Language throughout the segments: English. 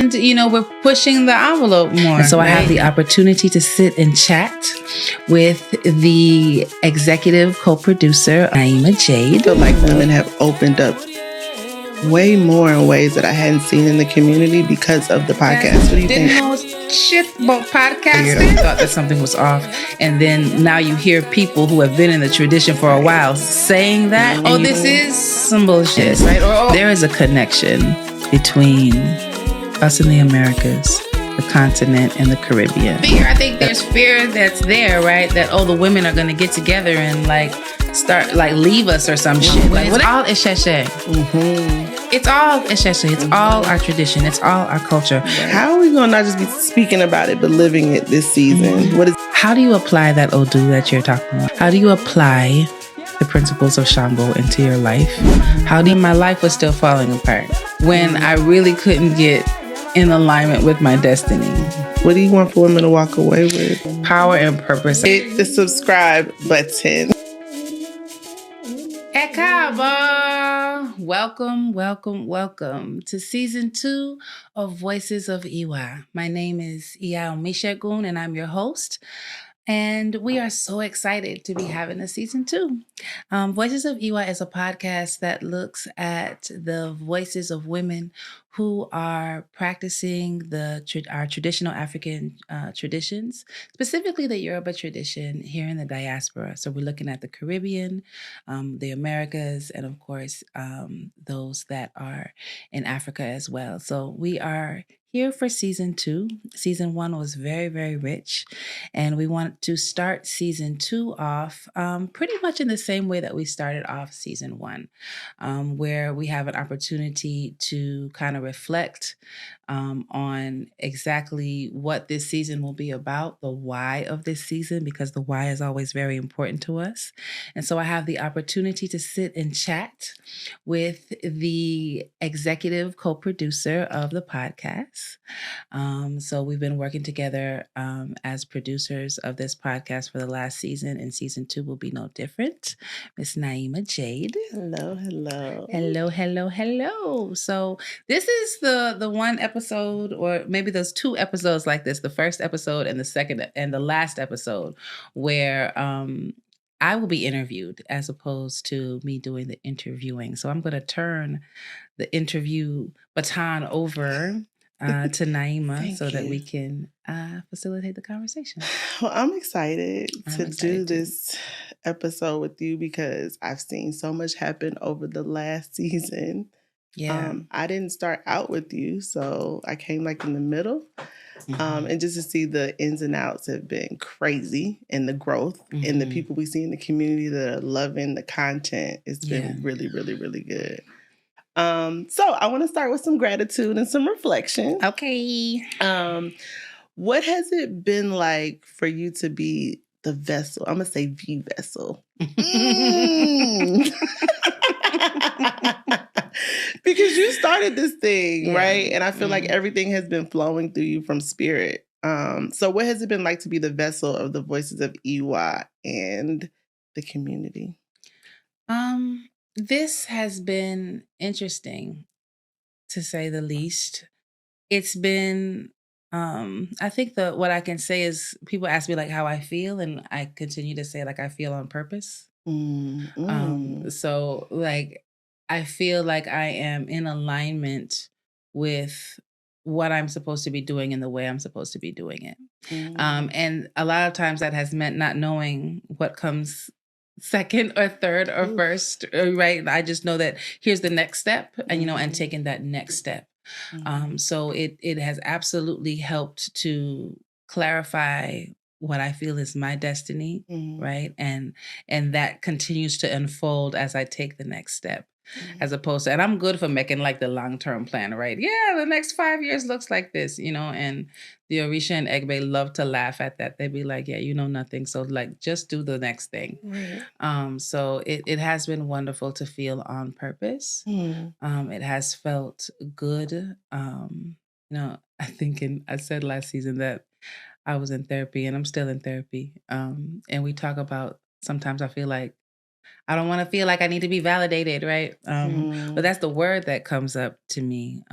And, we're pushing the envelope more. And so I have the opportunity to sit and chat with the executive co-producer, Naeemah, Jade. I feel like women have opened up way more in ways that I hadn't seen in the community because of the podcast. What do you think? Didn't know shit about podcasting. Thought that something was off. And then now you hear people who have been in the tradition for a while saying that, oh, this is some bullshit, right? Or there is a connection between us in the Americas, the continent, and the Caribbean. Fear, I think there's fear that's there, right? That, the women are going to get together and start leave us or some shit. It's all Isheshe. It's all Isheshe. It's all our tradition. It's all our culture. How are we going to not just be speaking about it, but living it this season? How do you apply that Odu that you're talking about? How do you apply the principles of Shango into your life? My life was still falling apart when I really couldn't get in alignment with my destiny. What do you want for women to walk away with? Power and purpose. Hit the subscribe button. Ekaba! Welcome to season 2 of Voices of IWA. My name is Iyalode Omisegun and I'm your host. And we are so excited to be having a season 2. Voices of IWA is a podcast that looks at the voices of women who are practicing our traditional African traditions, specifically the Yoruba tradition here in the diaspora. So we're looking at the Caribbean, the Americas, and of course, those that are in Africa as well. So we are here for season 2. Season 1 was very, very rich. And we want to start season 2 off pretty much in the same way that we started off season 1, where we have an opportunity to kind of reflect on exactly what this season will be about, the why of this season, because the why is always very important to us. And so I have the opportunity to sit and chat with the executive co-producer of the podcast. So we've been working together as producers of this podcast for the last season, and season 2 will be no different. Miss Naeemah, Jade. Hello. Hello. So this is the one episode, or maybe there's 2 episodes like this, the first episode and the second and the last episode, where I will be interviewed as opposed to me doing the interviewing. So I'm going to turn the interview baton over to Naeemah so that we can facilitate the conversation. Well, I'm excited to do this episode with you because I've seen so much happen over the last season. Yeah. I didn't start out with you, so I came in the middle. And just to see the ins and outs have been crazy, and the growth and the people we see in the community that are loving the content. It's been really, really, really good. So I want to start with some gratitude and some reflection. Okay. What has it been like for you to be the vessel? I'm going to say the vessel. Because you started this thing, right? And I feel like everything has been flowing through you from spirit. So what has it been like to be the vessel of the Voices of IWA and the community? This has been interesting, to say the least. It's been, I think what I can say is people ask me how I feel, and I continue to say I feel on purpose. So I feel like I am in alignment with what I'm supposed to be doing and the way I'm supposed to be doing it. And a lot of times that has meant not knowing what comes second or third or first, right? I just know that here's the next step, and and taking that next step. So it has absolutely helped to clarify what I feel is my destiny, right? And that continues to unfold as I take the next step. As opposed to, and I'm good for making the long-term plan, right? Yeah, the next 5 years looks like this, and the Orisa and Egbe love to laugh at that. They'd be like, yeah, you know nothing. So just do the next thing. Right. So it has been wonderful to feel on purpose. It has felt good. I think I said last season that I was in therapy, and I'm still in therapy. And we talk about, sometimes I feel like I don't want to feel like I need to be validated, right? But that's the word that comes up to me,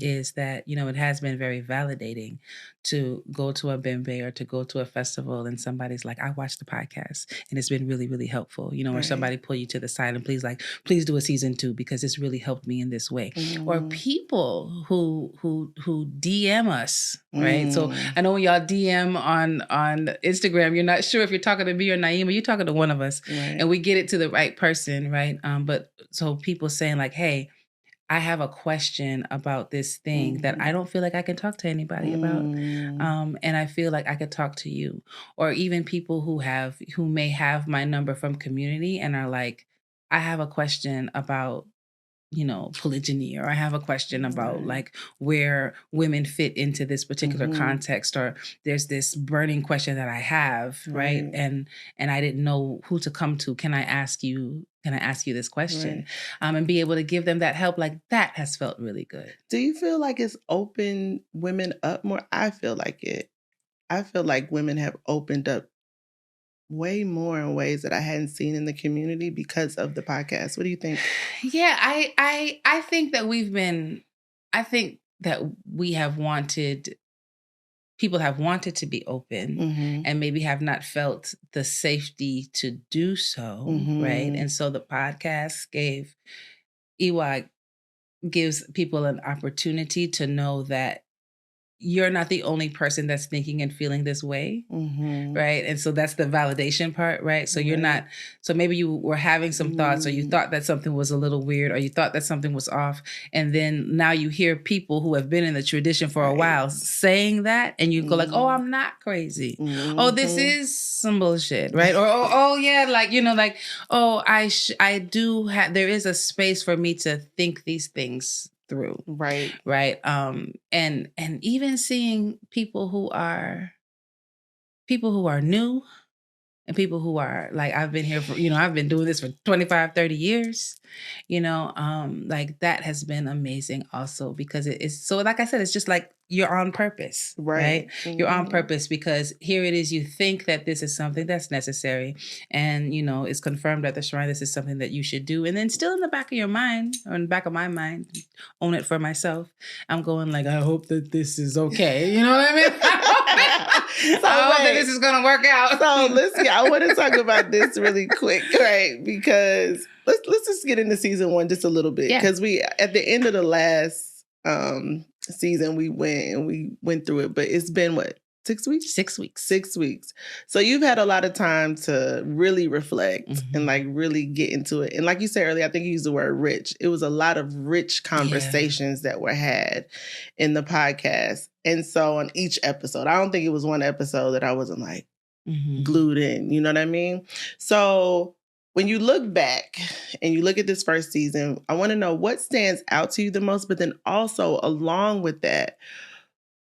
is that, it has been very validating to go to a bembe or to go to a festival and somebody's like, I watched the podcast and it's been really, really helpful, or somebody pull you to the side and please do a season 2 because it's really helped me in this way. Or people who DM us, right? So I know when y'all DM on Instagram, you're not sure if you're talking to me or Naeemah, you're talking to one of us, and we get it to the right person, right? But so people saying like, hey, I have a question about this thing that I don't feel like I can talk to anybody about. And I feel like I could talk to you. Or even people who may have my number from community and are like, I have a question about, polygyny, or I have a question about like where women fit into this particular context, or there's this burning question that I have, right? And I didn't know who to come to. Can I ask you this question? And be able to give them that help, like that has felt really good. Do you feel like it's opened women up more? I feel like it. I feel like women have opened up way more in ways that I hadn't seen in the community because of the podcast. What do you think? Yeah, I think that people have wanted to be open and maybe have not felt the safety to do so, right? And so the podcast gives people an opportunity to know that you're not the only person that's thinking and feeling this way, right? And so that's the validation part, right? So you're not, so maybe you were having some thoughts, or you thought that something was a little weird, or you thought that something was off. And then now you hear people who have been in the tradition for a while saying that, and you go like, oh, I'm not crazy. Oh, this is some bullshit, right? Or, oh yeah, like, like, oh, I do have, there is a space for me to think these things through. Right. And even seeing people who are new, and people who are like, I've been here for, I've been doing this for 25, 30 years, like that has been amazing also, because it's so, like I said, it's just like you're on purpose, right? You're on purpose because here it is, you think that this is something that's necessary, and, it's confirmed at the shrine, this is something that you should do. And then still in the back of your mind, or in the back of my mind, own it for myself, I'm going like, I hope that this is okay. You know what I mean? I hope that this is going to work out. So listen, I want to talk about this really quick, right? Because let's just get into season 1 just a little bit. Because we, at the end of the last season, we went through it, but it's been what? 6 weeks? 6 weeks. 6 weeks. So you've had a lot of time to really reflect and like really get into it. And like you said earlier, I think you used the word rich. It was a lot of rich conversations that were had in the podcast. And so on each episode, I don't think it was one episode that I wasn't like glued in. You know what I mean? So when you look back and you look at this first season, I want to know what stands out to you the most, but then also along with that,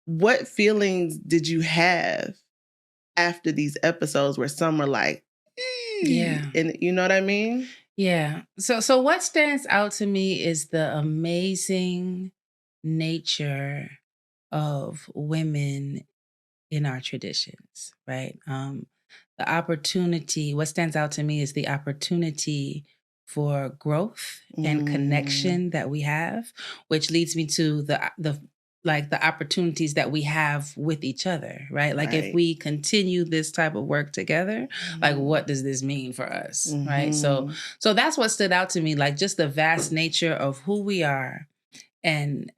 what feelings did you have after these episodes where some were like, and you know what I mean? Yeah. So what stands out to me is the amazing nature of women in our traditions, right? The opportunity, what stands out to me is the opportunity for growth and connection that we have, which leads me to the opportunities that we have with each other, right? Like if we continue this type of work together, like what does this mean for us, right? So that's what stood out to me, like just the vast nature of who we are, and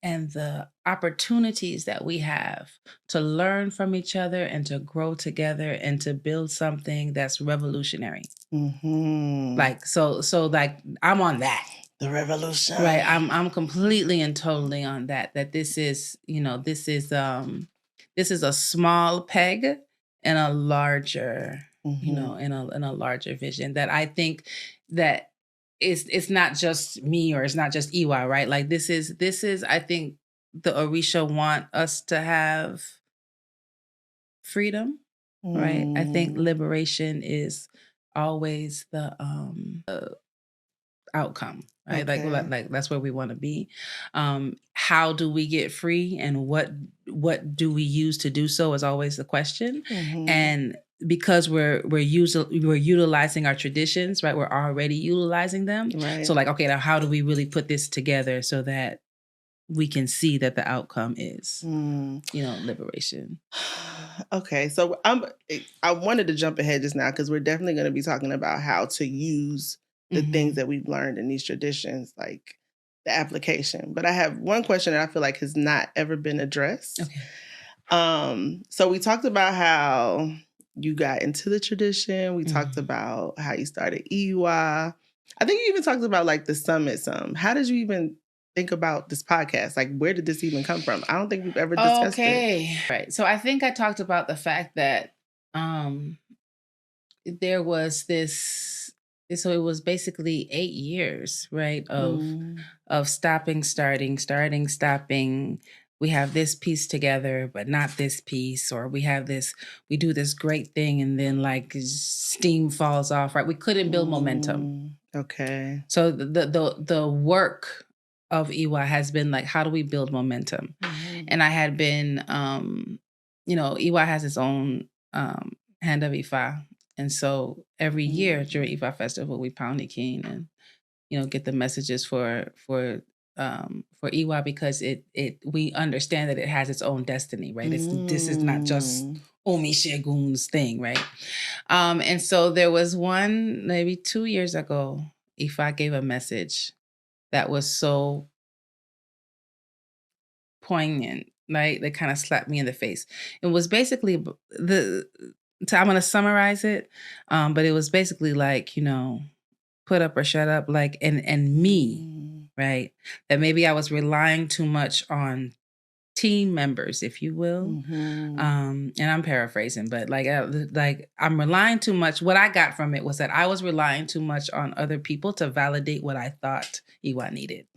the opportunities that we have to learn from each other and to grow together and to build something that's revolutionary. Like so like I'm on that. The revolution. Right. I'm completely and totally on that this is, this is a small peg in a larger, in a larger vision that I think that it's not just me, or it's not just EY, right? Like this is, I think the Orisha want us to have freedom, right? I think liberation is always the outcome, right? Like that's where we want to be. How do we get free, and what do we use to do so is always the question. And because we're utilizing our traditions, right? We're already utilizing them. Right. So like, okay, now how do we really put this together so that we can see that the outcome is, liberation? Okay, so I wanted to jump ahead just now because we're definitely going to be talking about how to use the things that we've learned in these traditions, like the application. But I have one question that I feel like has not ever been addressed. Okay. So we talked about how you got into the tradition. We talked about how you started IWA. I think you even talked about like the summit some. How did you even think about this podcast? Like, where did this even come from? I don't think we've ever discussed it. Right. So I think I talked about the fact that there was this. So it was basically 8 years, right, of stopping, starting, stopping. We have this piece together, but not this piece, or we do this great thing, and then like steam falls off, right? We couldn't build momentum. Okay. So the work of IWA has been like, how do we build momentum? And I had been, IWA has its own hand of Ifa. And so every year during Ifa Festival, we pound the cane and, get the messages for IWA, because we understand that it has its own destiny, right? This is not just Omisegun's thing, right? And so there was one, maybe 2 years ago, Ifa gave a message that was so poignant, right? That kind of slapped me in the face. It was basically I'm going to summarize it, but it was basically like, put up or shut up, like, and me, right? That maybe I was relying too much on team members, if you will. And I'm paraphrasing, but like I'm relying too much. What I got from it was that I was relying too much on other people to validate what I thought IWA needed.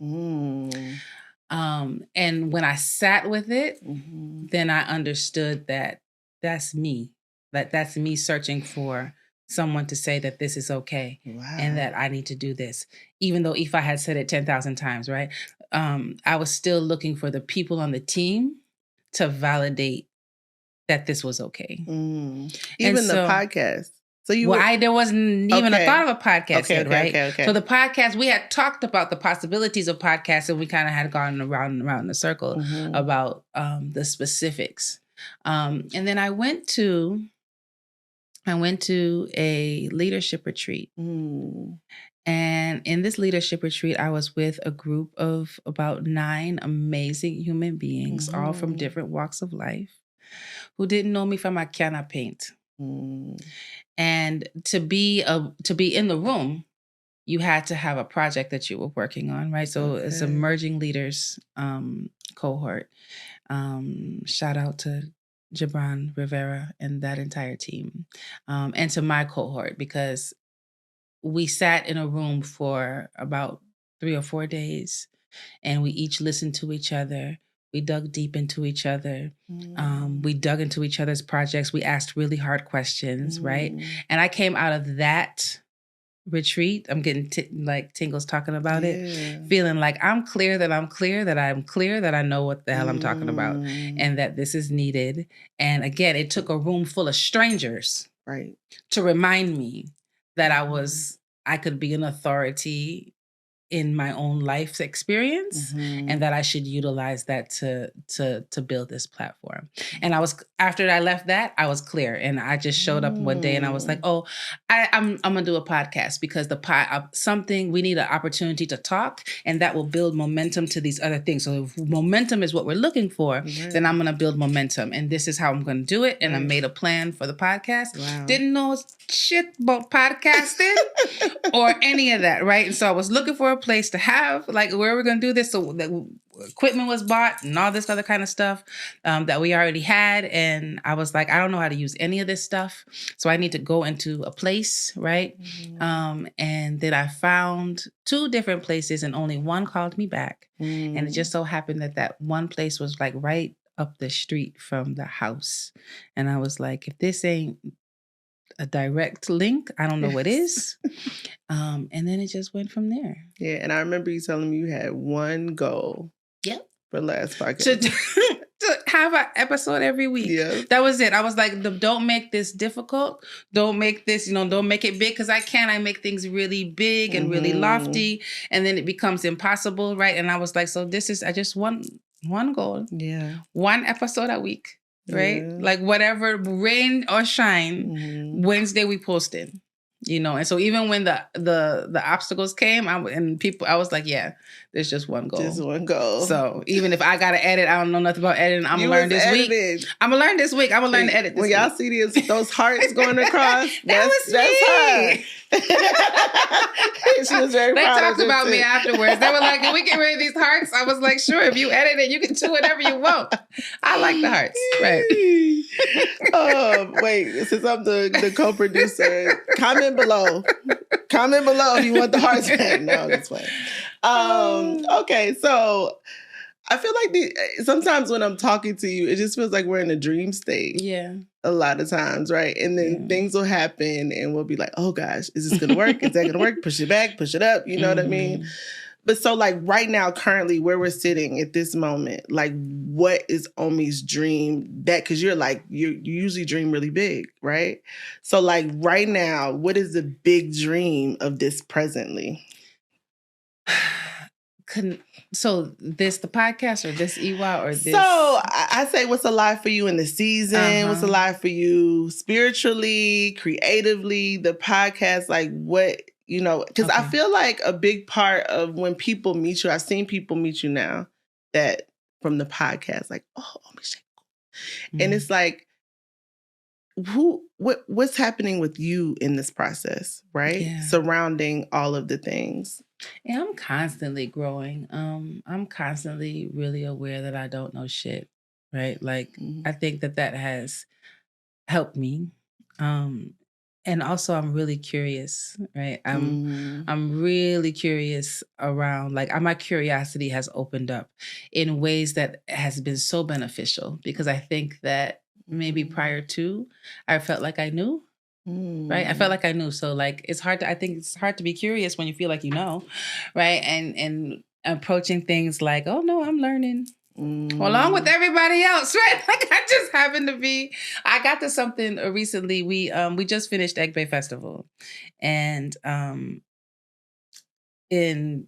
And when I sat with it, then I understood that that's me. That's me searching for someone to say that this is okay. Wow. And that I need to do this. Even though if I had said it 10,000 times, right? I was still looking for the people on the team to validate that this was okay. Even the podcast. So there wasn't even a thought of a podcast yet, right? Okay. So the podcast, we had talked about the possibilities of podcasts, and we kind of had gone around and around in a circle about the specifics. And then I went to a leadership retreat. And in this leadership retreat, I was with a group of about 9 amazing human beings, all from different walks of life, who didn't know me from a can of paint. And to be in the room, you had to have a project that you were working on, right? So it's emerging leaders cohort. Shout out to Gibran Rivera and that entire team, and to my cohort, because we sat in a room for about 3 or 4 days, and we each listened to each other. We dug deep into each other. We dug into each other's projects. We asked really hard questions, right? And I came out of that retreat, I'm getting tingles talking about it, feeling like I'm clear that I know what the hell I'm talking about, and that this is needed. And again, it took a room full of strangers, right, to remind me that I could be an authority in my own life's experience, and that I should utilize that to build this platform. And after I left that, I was clear, and I just showed up one day and I was like, oh, I'm gonna do a podcast, because we need an opportunity to talk, and that will build momentum to these other things. So if momentum is what we're looking for, then I'm gonna build momentum, and this is how I'm gonna do it. And I made a plan for the podcast. Wow. Didn't know shit about podcasting or any of that, right? And so I was looking for a place to have, like, where we're going to do this. So the equipment was bought and all this other kind of stuff that we already had. And I was like, I don't know how to use any of this stuff, so I need to go into a place, right? And then I found 2 different places, and only one called me back. And it just so happened that one place was like right up the street from the house. And I was like, if this ain't a direct link, I don't know what is. And then it just went from there. Yeah, and I remember you telling me you had one goal. Yep. For last podcast. to have an episode every week. Yeah. That was it. I was like, don't make this difficult. Don't make this, don't make it big, because I make things really big and really lofty, and then it becomes impossible, right? And I was like, so I just want one goal. Yeah. One episode a week, right? Yeah. Like whatever, rain or shine, Wednesday we posted. And so even when the obstacles came, I was like, yeah, there's just one goal. Just one goal. So even if I gotta edit, I don't know nothing about editing. I'm gonna learn this week. I'm gonna learn this week. I'm gonna learn to edit this week. When y'all see those hearts going across, that's her. She was very proud. They talked about me afterwards. They were like, "Can we get rid of these hearts?" I was like, "Sure. If you edit it, you can do whatever you want." I like the hearts. Right. Wait. Since I'm the co-producer, comment below. Comment below if you want the hearts back. No, that's fine. Okay, so I feel like sometimes when I'm talking to you, it just feels like we're in a dream state. Yeah. A lot of times, right? And then things will happen and we'll be like, oh gosh, is this gonna work? Is that gonna work? Push it back, push it up, you know what I mean? But so like right now, currently where we're sitting at this moment, like what is Omi's dream? Because you usually dream really big, right? So like right now, what is the big dream of this presently? So this the podcast or this Iwa or this? So I say what's alive for you in the season? What's alive for you spiritually, creatively? The podcast, like what, because I feel like a big part of when people meet you, I've seen people meet you now that from the podcast, like, oh, Omisegun. And it's like, what's happening with you in this process, right? Yeah. Surrounding all of the things. Yeah, I'm constantly growing. I'm constantly really aware that I don't know shit, right? Like, I think that has helped me. And also I'm really curious, right? I'm really curious around, like, my curiosity has opened up in ways that has been so beneficial, because I think that maybe prior to, I felt like I knew. Right. I felt like I knew. So like, I think it's hard to be curious when you feel like you know, right? And approaching things like, oh no, I'm learning along with everybody else, right? Like I got to something recently. We just finished Egg Bay Festival. And in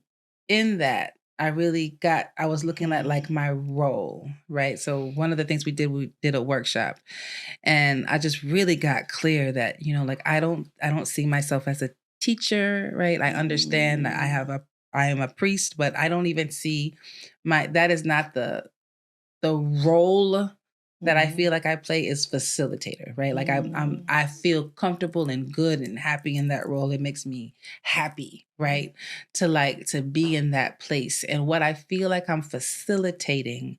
that, I was looking at like my role, right? So one of the things we did a workshop, and I just really got clear that, like I don't see myself as a teacher, right? I understand that I am a priest, but I don't even see that is not the role that I feel like I play is facilitator, right? Like I feel comfortable and good and happy in that role. It makes me happy, right? To be in that place. And what I feel like I'm facilitating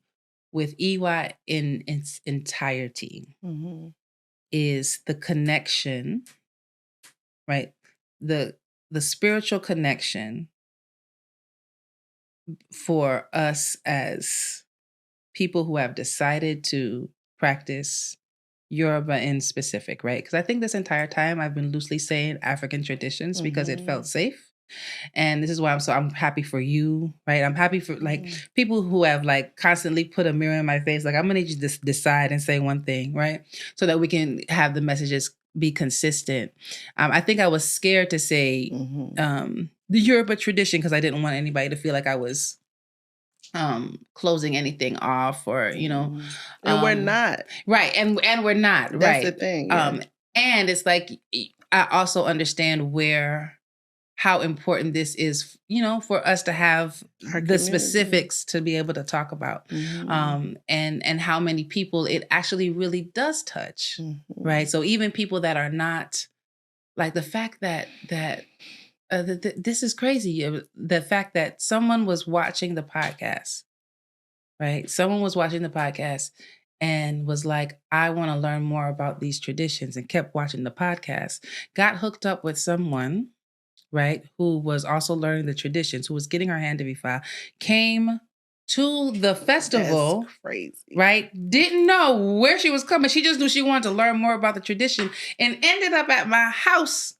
with Iwa in its entirety is the connection, right? The spiritual connection for us as people who have decided to practice Yoruba in specific, right? Because I think this entire time I've been loosely saying African traditions because it felt safe. And this is why I'm happy for you, right? I'm happy for like people who have like constantly put a mirror in my face. Like, I'm gonna need you to decide and say one thing, right? So that we can have the messages be consistent. I think I was scared to say the Yoruba tradition because I didn't want anybody to feel like I was closing anything off, or and we're not, right, and we're not. That's right. The thing. Yeah. And it's like I also understand how important this is, for us to have the specifics to be able to talk about, and how many people it actually really does touch, right? So even people that are not, like, the fact that this is crazy. The fact that someone was watching the podcast, right? Someone was watching the podcast and was like, I want to learn more about these traditions, and kept watching the podcast, got hooked up with someone, right, who was also learning the traditions, who was getting her hand to be filed, came to the festival. That's crazy. Right? Didn't know where she was coming. She just knew she wanted to learn more about the tradition, and ended up at my house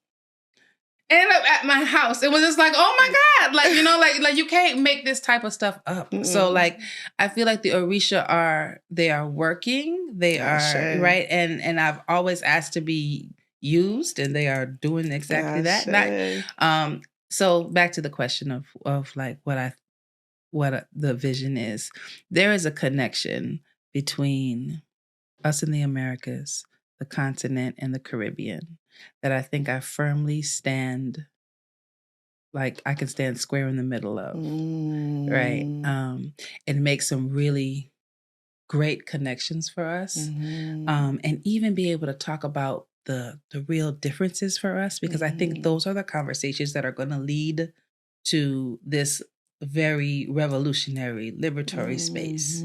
ended up at my house. It was just like, oh my God. Like, you know, like you can't make this type of stuff up. Mm-mm. So like, I feel like the Orisa they are working. They are, right? And I've always asked to be used, and they are doing exactly that. So back to the question of like what the vision is. There is a connection between us in the Americas, the continent, and the Caribbean that I think I firmly stand, like I can stand square in the middle of, right? And make some really great connections for us, and even be able to talk about the real differences for us, because I think those are the conversations that are going to lead to this very revolutionary, liberatory space,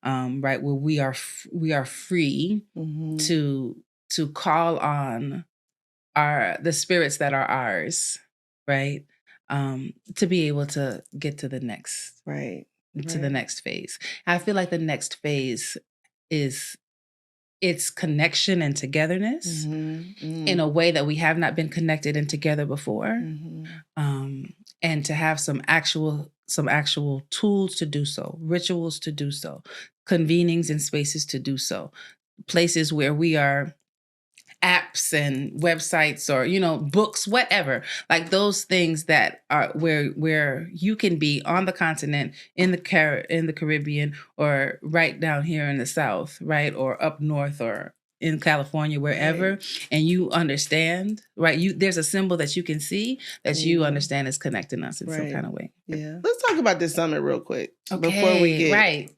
right, where we are free to call on the spirits that are ours, right, to be able to get to the next the next phase. I feel like the next phase is its connection and togetherness in a way that we have not been connected and together before, and to have some actual tools to do so, rituals to do so, convenings and spaces to do so, places where we are apps and websites or, you know, books, whatever, like those things that are where you can be on the continent, in the Caribbean, or right down here in the South, right, or up north, or in California, wherever, and you understand, right? There's a symbol that you can see that you understand is connecting us in some kind of way. Yeah. Let's talk about this summit real quick before we get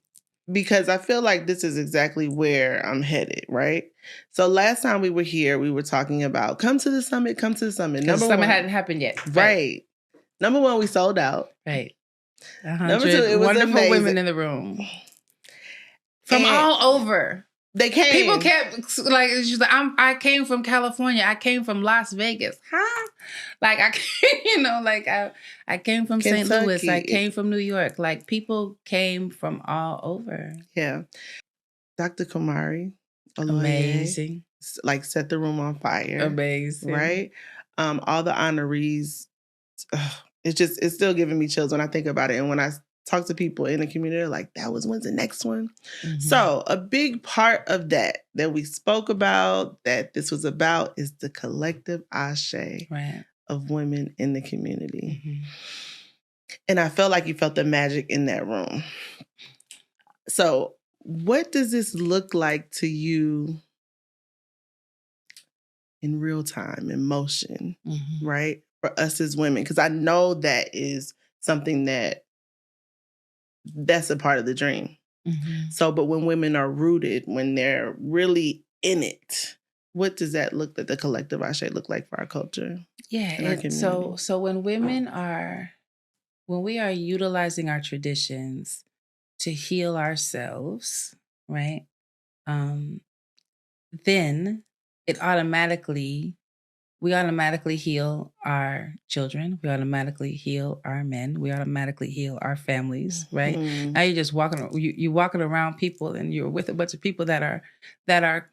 because I feel like this is exactly where I'm headed, right? So last time we were here, we were talking about come to the summit. The summit hadn't happened yet. Right. Number one, we sold out. Right. Number two, it was wonderful amazing. Women in the room. From all over. They came. People kept like, she's like, I came from California. I came from Las Vegas. Huh? Like I came from St. Louis. I came from New York. Like people came from all over. Yeah. Dr. Kumari. Amazing. Like set the room on fire. Amazing. Right? All the honorees. It's still giving me chills when I think about it. And when I talk to people in the community, like, when's the next one? So a big part of that we spoke about, that this was about, is the collective ashe of women in the community. And I felt like you felt the magic in that room. So what does this look like to you in real time, in motion, right? For us as women, because I know that is something that's a part of the dream. So, but when women are rooted, when they're really in it, what does that look like, the collective ashe look like for our culture? Yeah. So when we are utilizing our traditions to heal ourselves, right? Then we automatically heal our children. We automatically heal our men. We automatically heal our families, right? Now you're just you're walking around people, and you're with a bunch of people that are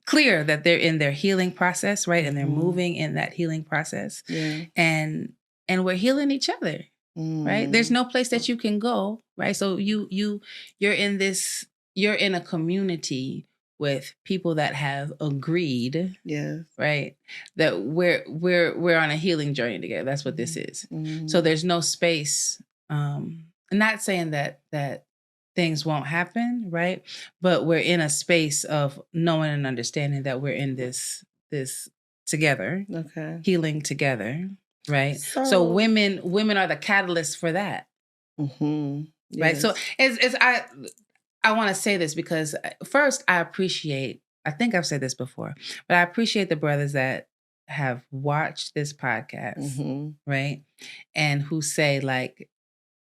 clear that they're in their healing process, right? And they're moving in that healing process. Yeah. And we're healing each other, right? There's no place that you can go, right? So you're in a community with people that have agreed, right, that we're on a healing journey together. That's what this is. So there's no space. I'm not saying that things won't happen, right? But we're in a space of knowing and understanding that we're in this together, healing together, right? So women are the catalyst for that, right? So I want to say this because first I think I've said this before, but I appreciate the brothers that have watched this podcast, right? And who say, like,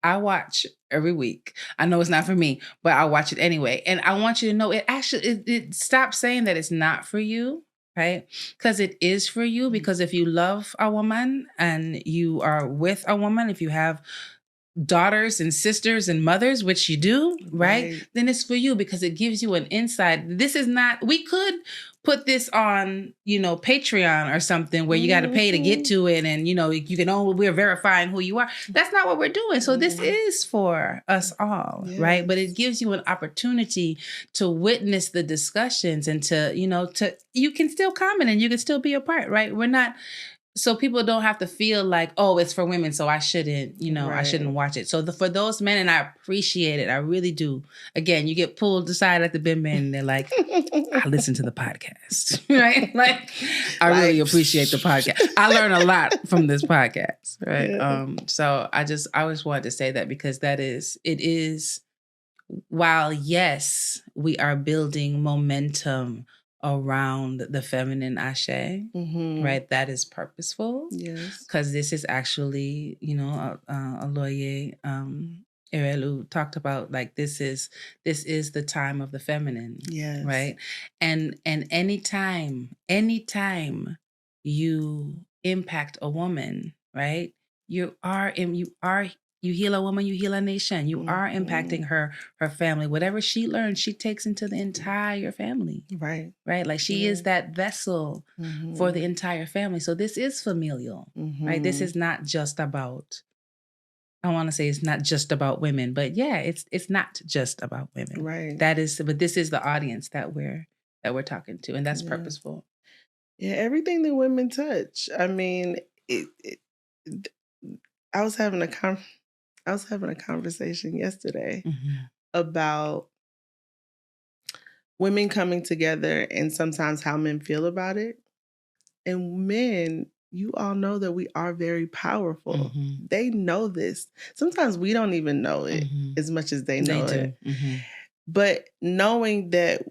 I watch every week. I know it's not for me, but I watch it anyway. And I want you to know it stop saying that it's not for you, right? Because it is for you, because if you love a woman and you are with a woman, if you have daughters and sisters and mothers, which you do, right? Then it's for you because it gives you an insight. This is not, we could put this on, Patreon or something where you got to pay to get to it. And, you can we're verifying who you are. That's not what we're doing. So this is for us all, right? But it gives you an opportunity to witness the discussions and to, you can still comment and you can still be a part, right? We're not, so people don't have to feel like, oh, it's for women, so I shouldn't, I shouldn't watch it. So for those men, and I appreciate it, I really do. Again, you get pulled aside at the bin bin, and they're like, I listen to the podcast, right? Like, I really appreciate the podcast. I learn a lot from this podcast, right? Yeah. So I always wanted to say that because it is, while yes, we are building momentum around the feminine ashe, right? That is purposeful. Yes. Because this is actually, Aloye Erelu talked about, like, this is the time of the feminine. Yes. Right? And anytime you impact a woman, right? You heal a woman, you heal a nation. You are impacting her family. Whatever she learns, she takes into the entire family. Right. Right? Like she is that vessel for the entire family. So this is familial, right? This is not just about, I want to say it's not just about women, but yeah, it's not just about women. Right. But this is the audience that we're talking to, and that's purposeful. Yeah, everything that women touch. I mean, I was having a conversation yesterday about women coming together and sometimes how men feel about it. And men, you all know that we are very powerful. They know this. Sometimes we don't even know it as much as they know it. But knowing that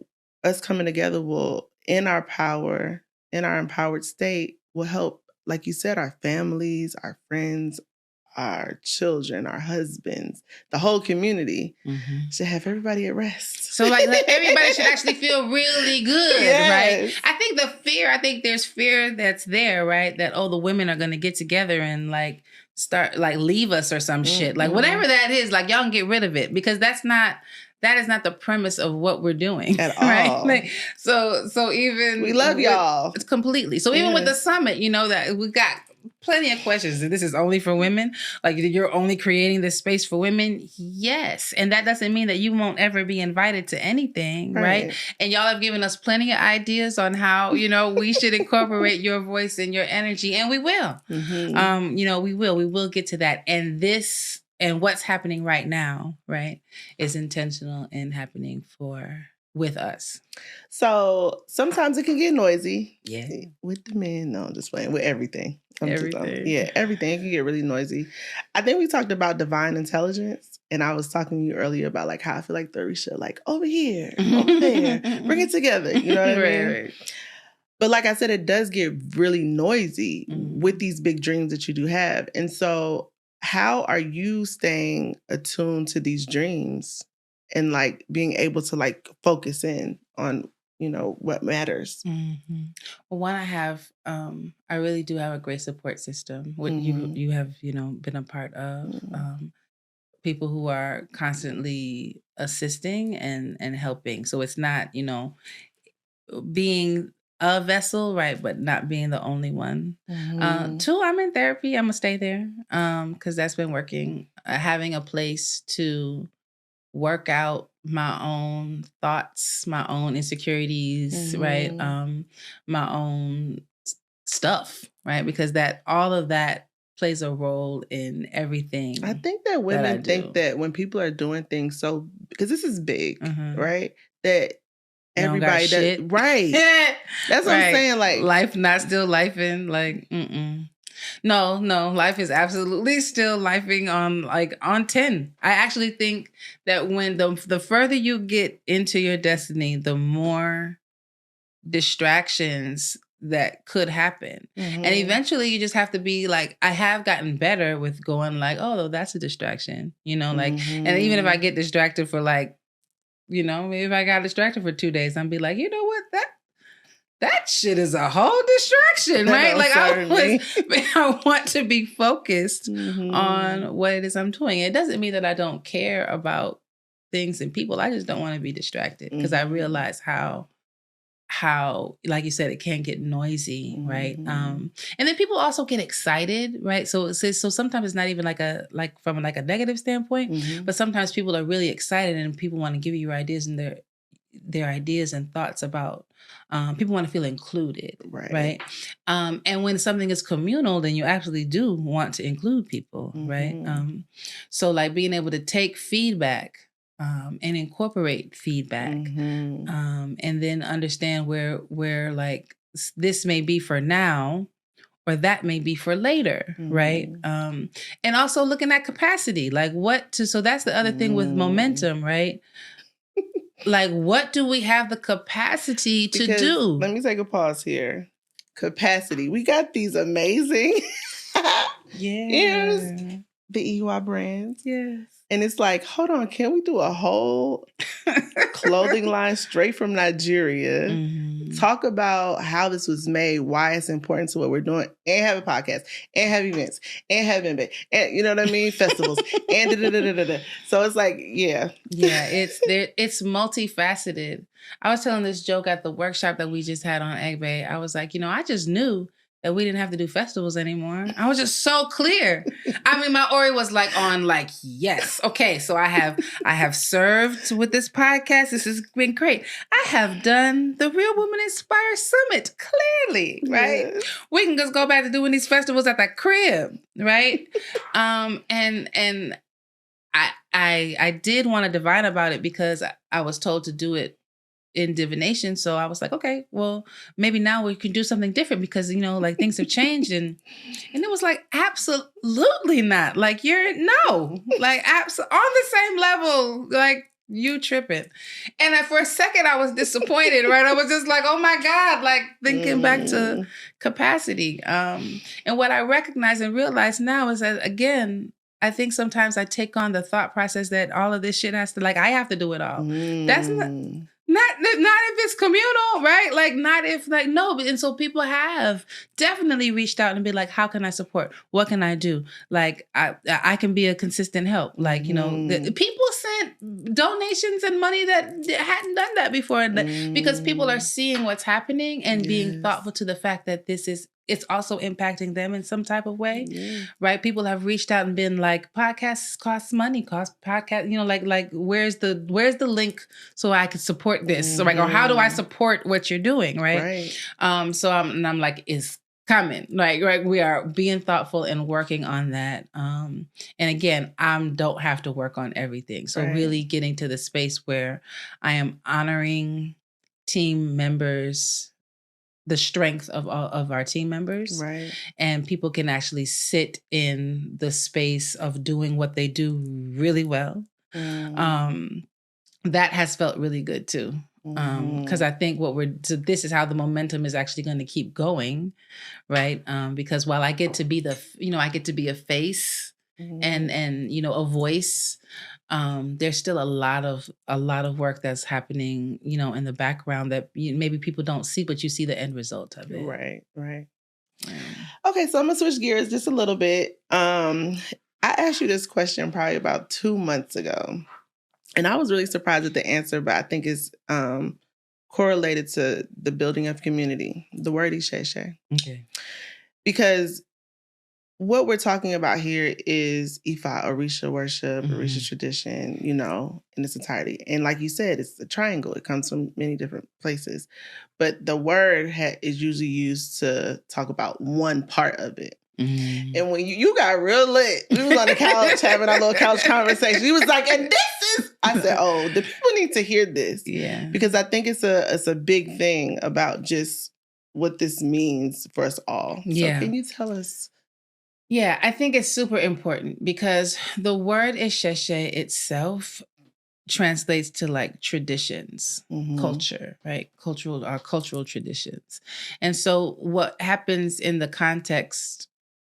us coming together will, in our power, in our empowered state, will help, like you said, our families, our friends, our children, our husbands, the whole community should have everybody at rest. So like everybody should actually feel really good, right? I think there's fear that's there, right? That, the women are going to get together and like start, like leave us or some shit. Like whatever that is, like y'all can get rid of it because that is not the premise of what we're doing at all. Right? Like, so even we love y'all. It's completely. So even with the summit, that we got plenty of questions. This is only for women. Like you're only creating this space for women. Yes. And that doesn't mean that you won't ever be invited to anything. Right. And y'all have given us plenty of ideas on how, we should incorporate your voice and your energy. And we will, we will get to that. And what's happening right now, right, is intentional and happening with us. So sometimes it can get noisy. Yeah. With the men, no, I'm just playing. With everything. Everything. Everything. It can get really noisy. I think we talked about divine intelligence. And I was talking to you earlier about like how I feel like Orisa, like over here, over there, bring it together. You know what I mean? Right. But like I said, it does get really noisy with these big dreams that you do have. And so how are you staying attuned to these dreams and like being able to like focus in on, what matters? Well, one, I really do have a great support system. What you have, been a part of. People who are constantly assisting and helping. So it's not, being a vessel, right, but not being the only one. Two, I'm in therapy. I'm gonna stay there because that's been working. Having a place to work out my own thoughts, my own insecurities, right, my own stuff, right, because all of that plays a role in everything. I think that women think that when people are doing things because this is big, right, that everybody does, right. That's what I'm saying. Like life not still lifing. Like, No, life is absolutely still lifing on 10. I actually think that when the further you get into your destiny, the more distractions that could happen. And eventually you just have to be like, I have gotten better with going like, oh, that's a distraction, like, and even if I get distracted for like, maybe if I got distracted for 2 days, I'd be like, you know what, that shit is a whole distraction, right? Like I want to be focused on what it is I'm doing. It doesn't mean that I don't care about things and people. I just don't want to be distracted because I realize how, like you said, it can get noisy, right? And then people also get excited, right? So sometimes it's not even from a negative standpoint, but sometimes people are really excited and people want to give you your ideas and their ideas and thoughts about. People want to feel included, right? And when something is communal, then you actually do want to include people, right? So like being able to take feedback. And incorporate feedback, and then understand where like this may be for now, or that may be for later, right? And also looking at capacity, like so that's the other thing with momentum, right? Like what do we have the capacity to do? Let me take a pause here. Capacity. We got these amazing ears, the IWA brands. Yes. And it's like, hold on, can we do a whole clothing line straight from Nigeria? Talk about how this was made, why it's important to what we're doing, and have a podcast, and have events, and have Mbe, and you know what I mean, festivals, and da-da-da-da-da-da. So it's like, yeah, it's multifaceted. I was telling this joke at the workshop that we just had on Egbe. I was like, I just knew that we didn't have to do festivals anymore. I was just so clear. I mean, my Ori was like on like, yes. Okay, so I have served with this podcast. This has been great. I have done the Real Women Inspire Summit, clearly, right? Yes. We can just go back to doing these festivals at the crib, right? And I did want to divine about it because I was told to do it in divination. So I was like, okay, well, maybe now we can do something different because, like things have changed. And it was like, absolutely not. Like on the same level, like you tripping. And for a second I was disappointed, right? I was just like, oh my God, like thinking back to capacity. And what I recognize and realize now is that, again, I think sometimes I take on the thought process that all of this shit has to, I have to do it all. That's not if it's communal, right? Like not if no. And so people have definitely reached out and be like, how can I support? What can I do? Like I can be a consistent help. Like, people sent donations and money that hadn't done that before because people are seeing what's happening and being thoughtful to the fact that it's also impacting them in some type of way, right? People have reached out and been like, podcasts cost money, like where's the link so I can support this? So or how do I support what you're doing, right? So I'm like, it's coming, right? We are being thoughtful and working on that. And again, I don't have to work on everything. So really getting to the space where I am honoring team members, the strength of all of our team members, right? And people can actually sit in the space of doing what they do really well. That has felt really good too. Because I think this is how the momentum is actually going to keep going, right? Because while I get to be I get to be a face and a voice. There's still a lot of work that's happening, in the background that maybe people don't see, but you see the end result of it. Right. Okay, so I'm gonna switch gears just a little bit. I asked you this question probably about 2 months ago, and I was really surprised at the answer, but I think it's correlated to the building of community. The word Isheshe. Okay. Because what we're talking about here is Ifa, Orisha worship, Orisha tradition, in its entirety. And like you said, it's a triangle. It comes from many different places. But the word is usually used to talk about one part of it. And when you got real lit, we was on the couch having our little couch conversation. He was like, and this is, I said, oh, the people need to hear this. Yeah. Because I think it's a big thing about just what this means for us all. Yeah. So can you tell us? Yeah, I think it's super important because the word Isheshe itself translates to like traditions, culture, right? Our cultural traditions. And so what happens in the context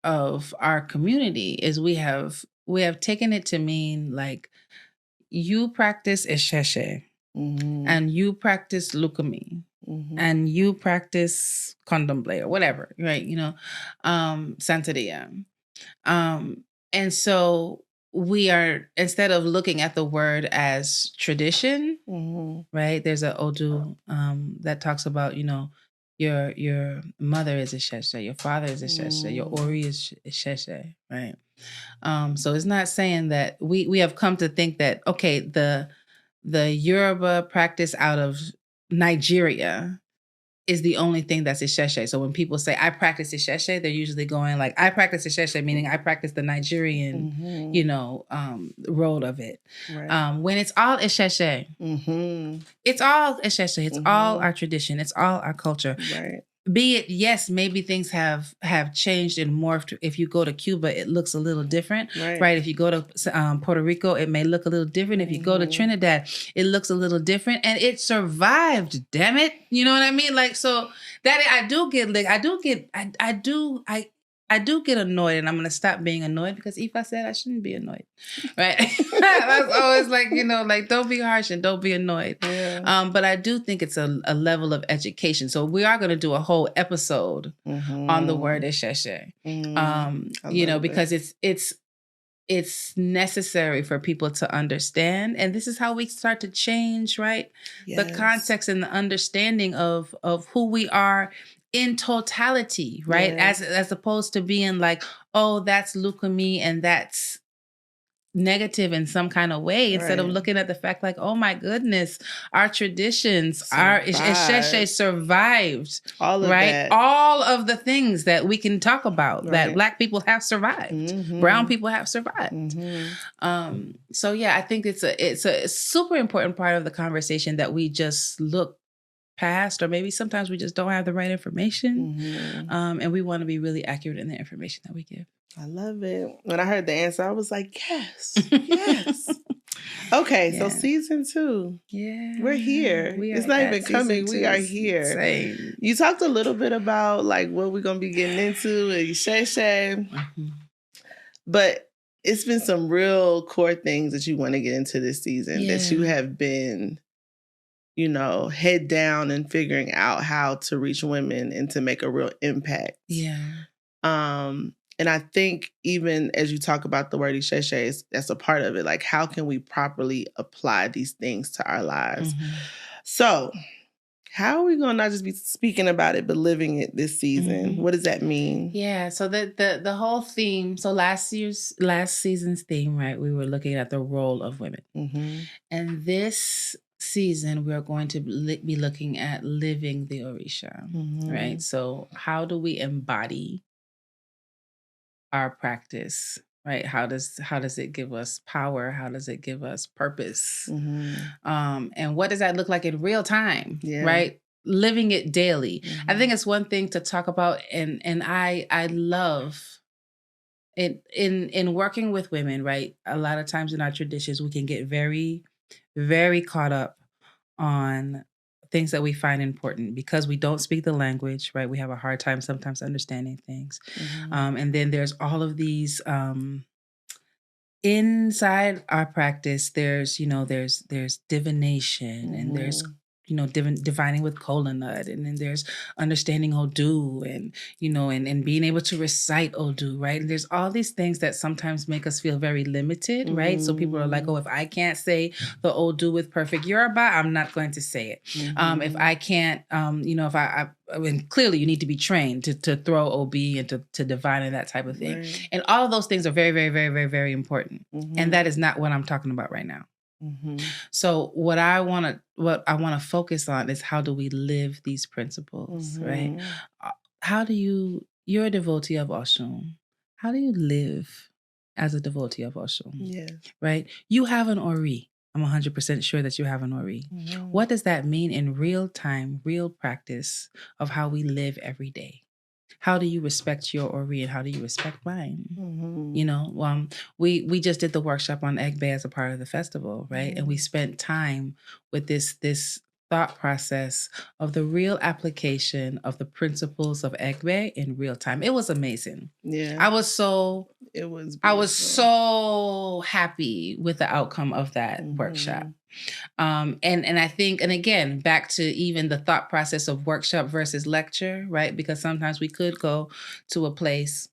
of our community is we have taken it to mean like you practice Isheshe and you practice Lukumi. and you practice condomble or whatever, right? Santeria. And so we are, instead of looking at the word as tradition, right? There's an Odu that talks about, your mother is a sheshe, your father is a sheshe, your ori is sheshe, right? So it's not saying that we have come to think that, okay, the Yoruba practice out of Nigeria is the only thing that's isheshe. So when people say, I practice isheshe, they're usually going like, I practice isheshe, meaning I practice the Nigerian, road of it. Right. When it's all isheshe, it's all isheshe. It's all our tradition. It's all our culture. Right. Be it, yes, maybe things have changed and morphed. If you go to Cuba, it looks a little different, right? If you go to Puerto Rico, it may look a little different. If you go to Trinidad, it looks a little different, and it survived. Damn it, you know what I mean? Like, so that I do get annoyed, and I'm gonna stop being annoyed because Aoife said I shouldn't be annoyed, right? That's always like, like, don't be harsh and don't be annoyed. Yeah. But I do think it's a level of education. So we are going to do a whole episode on the word isheshe, because it's necessary for people to understand, and this is how we start to change, right? Yes. The context and the understanding of who we are in totality, right? Yeah. As opposed to being like, oh, that's Lukumi and that's negative in some kind of way, instead of looking at the fact like, oh my goodness, our traditions, our isheshe survived. All of that. All of the things that we can talk about that Black people have survived, brown people have survived. So yeah, I think it's a super important part of the conversation that we just look past, or maybe sometimes we just don't have the right information. And we want to be really accurate in the information that we give. I love it. When I heard the answer, I was like, yes, yes. Okay, so season 2. Yeah. We're here. It's not even coming. We are here. Same. You talked a little bit about like what we're going to be getting into and Isheshe. But it's been some real core things that you want to get into this season that you have been, head down and figuring out how to reach women and to make a real impact. Yeah. And I think even as you talk about the word isheshe, that's a part of it. Like, how can we properly apply these things to our lives? So how are we going to not just be speaking about it, but living it this season? What does that mean? Yeah. So the whole theme, so last season's theme, right? We were looking at the role of women. And this season, we're going to be looking at living the Orisha, right? So how do we embody our practice, right? How does it give us power? How does it give us purpose? And what does that look like in real time, right? Living it daily. I think it's one thing to talk about, and I love it in working with women, right? A lot of times in our traditions, we can get very, very caught up on things that we find important because we don't speak the language, right? We have a hard time sometimes understanding things. And then there's all of these inside our practice, there's divination and there's divining with kola nut, and then there's understanding Odu and and being able to recite Odu, right? And there's all these things that sometimes make us feel very limited, right? So people are like, oh, if I can't say the Odu with perfect Yoruba, I'm not going to say it. If I can't, if I mean, clearly you need to be trained to throw OB and to divine and that type of thing. Right. And all of those things are very, very, very, very, very important. And that is not what I'm talking about right now. So what I want to focus on is, how do we live these principles, right? How do you're a devotee of Oshun. How do you live as a devotee of Oshun? Yeah. Right? You have an Ori. I'm 100% sure that you have an Ori. What does that mean in real time, real practice of how we live every day? How do you respect your Ori and how do you respect mine? We just did the workshop on Egbe as a part of the festival, right? And we spent time with this thought process of the real application of the principles of Egbe in real time. It was amazing. Yeah. I was so happy with the outcome of that workshop. And I think, and again, back to even the thought process of workshop versus lecture, right? Because sometimes we could go to a place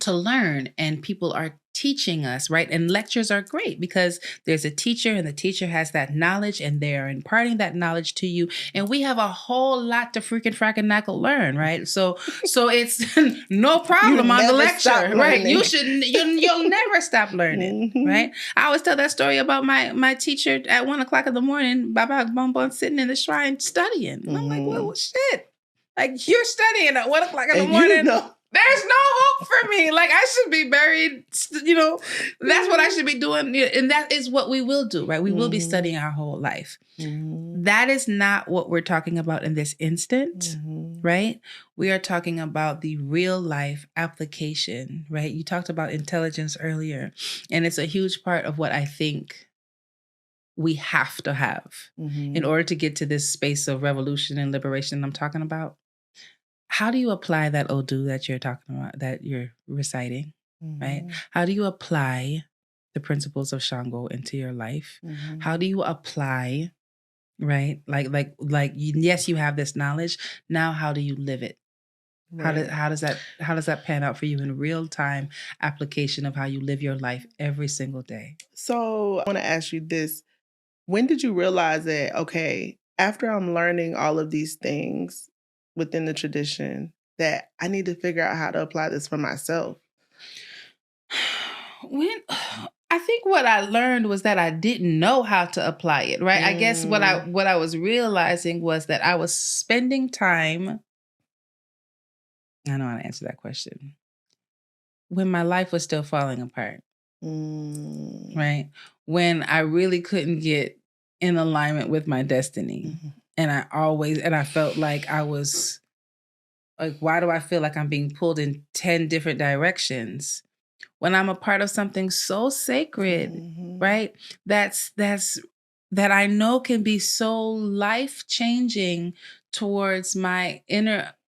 to learn and people are teaching us, right? And lectures are great because there's a teacher and the teacher has that knowledge and they're imparting that knowledge to you. And we have a whole lot to freaking fracking knackle learn, right? So it's no problem on the lecture, right? You'll never stop learning, right? I always tell that story about my teacher at 1 o'clock in the morning, Baba Bonbon sitting in the shrine studying. And I'm like, well, shit. Like you're studying at 1 o'clock in the morning. There's no hope for me. Like I should be buried, that's what I should be doing. And that is what we will do, right? We will be studying our whole life. That is not what we're talking about in this instant, right? We are talking about the real life application, right? You talked about intelligence earlier, and it's a huge part of what I think we have to have in order to get to this space of revolution and liberation I'm talking about. How do you apply that Odu that you're talking about, that you're reciting, right? How do you apply the principles of Shango into your life? How do you apply, right? Like yes, you have this knowledge. Now, how do you live it? Right. How does that pan out for you in real time application of how you live your life every single day? So I want to ask you this. When did you realize that, okay, after I'm learning all of these things within the tradition, that I need to figure out how to apply this for myself? I think what I learned was that I didn't know how to apply it, right? I guess what I was realizing was that I was spending time. I know how to answer that question. When my life was still falling apart, right? When I really couldn't get in alignment with my destiny. And I felt like I was like, why do I feel like I'm being pulled in 10 different directions when I'm a part of something so sacred, right? That I know can be so life-changing towards my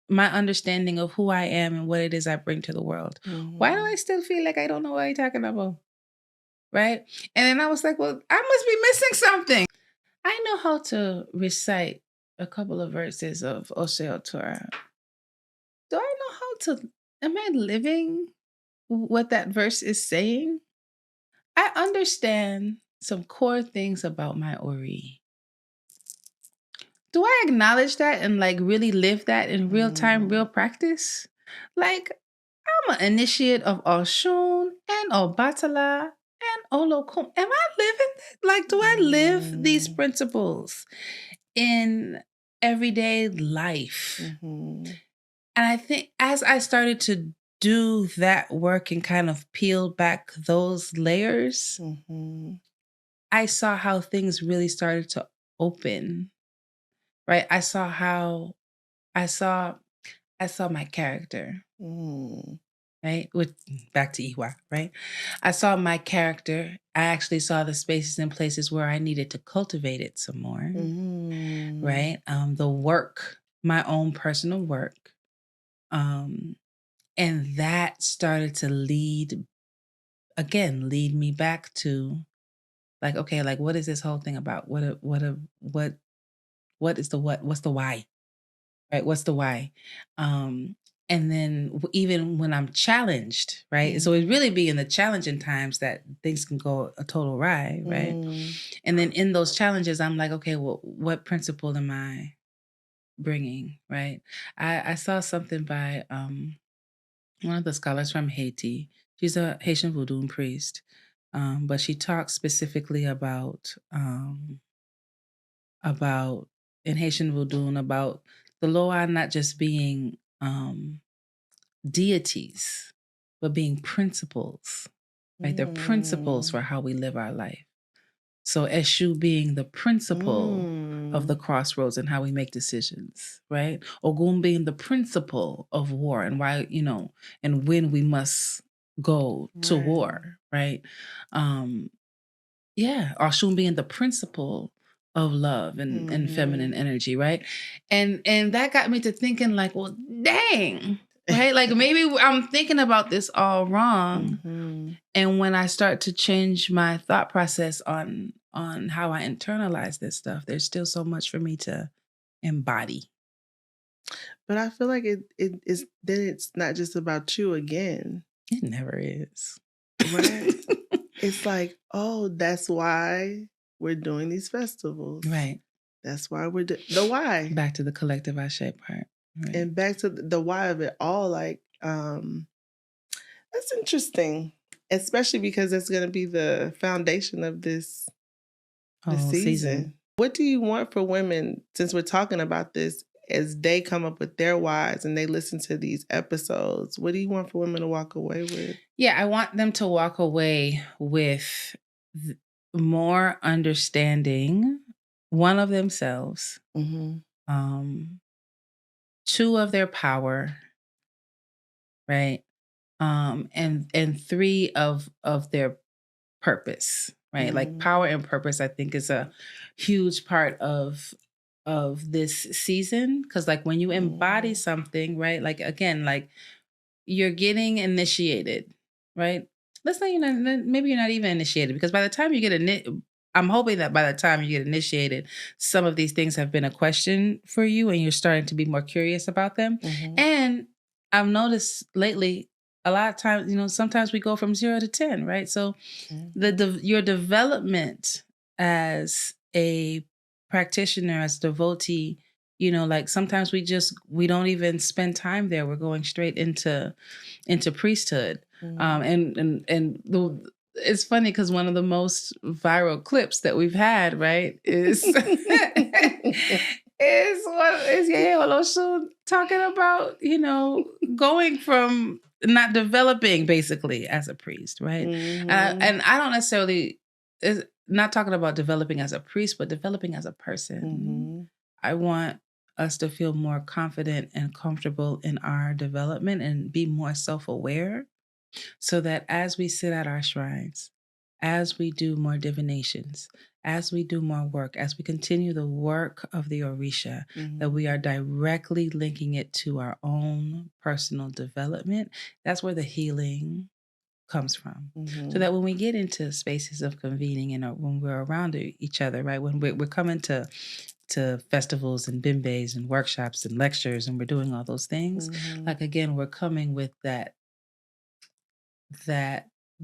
understanding of who I am and what it is I bring to the world. Why do I still feel like I don't know what you're talking about? Right? And then I was like, well, I must be missing something. I know how to recite a couple of verses of Oseo Torah. Do I know how to, am I living what that verse is saying? I understand some core things about my Ori. Do I acknowledge that and like really live that in real time, real practice? Like, I'm an initiate of Oshun and Obatala and Olokun. Am I living that? Like, do I live these principles in everyday life? And I think as I started to do that work and kind of peel back those layers, I saw how things really started to open. Right? I saw my character. Right? Back to Iwa, right? I saw my character. I actually saw the spaces and places where I needed to cultivate it some more. Right? The work, my own personal work. And that started to lead me back to like, okay, like what is this whole thing about? What is the what? What's the why? Right? What's the why? And then even when I'm challenged, right? So it really be in the challenging times that things can go a total awry, right? And then in those challenges, I'm like, okay, well, what principle am I bringing, right? I saw something by one of the scholars from Haiti. She's a Haitian voodoo priest, but she talks specifically about in Haitian voodoo about the Loa not just being deities, but being principles, right? They're principles for how we live our life. So Eshu being the principle of the crossroads and how we make decisions, right? Ogun being the principle of war and why, and when we must go to war, right? Oshun being the principle of love and feminine energy, right? And that got me to thinking like, well, dang, right? Like maybe I'm thinking about this all wrong. Mm-hmm. And when I start to change my thought process on how I internalize this stuff, there's still so much for me to embody. But I feel like it is, then it's not just about you again. It never is. Right? It's like, oh, that's why we're doing these festivals. Right. That's why we're the why. Back to the collective I shape part. Right. And back to the why of it all. Like, that's interesting. Especially because it's going to be the foundation of this season. What do you want for women, since we're talking about this, as they come up with their whys and they listen to these episodes? What do you want for women to walk away with? Yeah, I want them to walk away with more understanding, one, of themselves, two, of their power, right? And three, of their purpose, right? Like power and purpose, I think, is a huge part of this season. Because like when you embody something, right? Like again, like you're getting initiated, right? Let's say maybe you're not even initiated, because by the time you get I'm hoping that by the time you get initiated, some of these things have been a question for you and you're starting to be more curious about them. And I've noticed lately, a lot of times, sometimes we go from 0 to 10, right? So your development as a practitioner, as a devotee, like sometimes we don't even spend time there. We're going straight into priesthood. And it's funny because one of the most viral clips that we've had, right, is Iyalode Omisegun talking about, going from not developing basically as a priest, right? And I don't necessarily, is not talking about developing as a priest, but developing as a person. I want us to feel more confident and comfortable in our development and be more self-aware, so that as we sit at our shrines, as we do more divinations, as we do more work, as we continue the work of the Orisha, that we are directly linking it to our own personal development. That's where the healing comes from. So that when we get into spaces of convening and when we're around each other, right, when we're coming to festivals and bimbes and workshops and lectures and we're doing all those things, like again, we're coming with